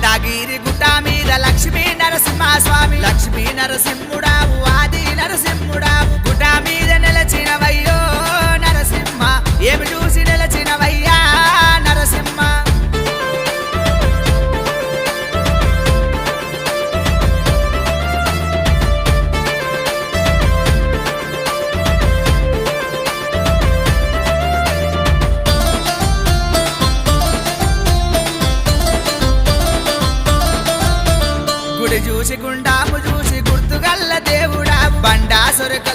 యాదగిరి గుట్ట మీద లక్ష్మీ నరసింహ స్వామి లక్ష్మీ నరసింహుడావు ఆది నరసింహుడావు గుట్ట మీద నిలచినవయ్యో నరసింహ ఏమి చూసి నిలచినవయ్యా నరసింహ గుడి చూసి గుండాము చూసి గుర్తుగల్ల దేవుడావు బండాసురక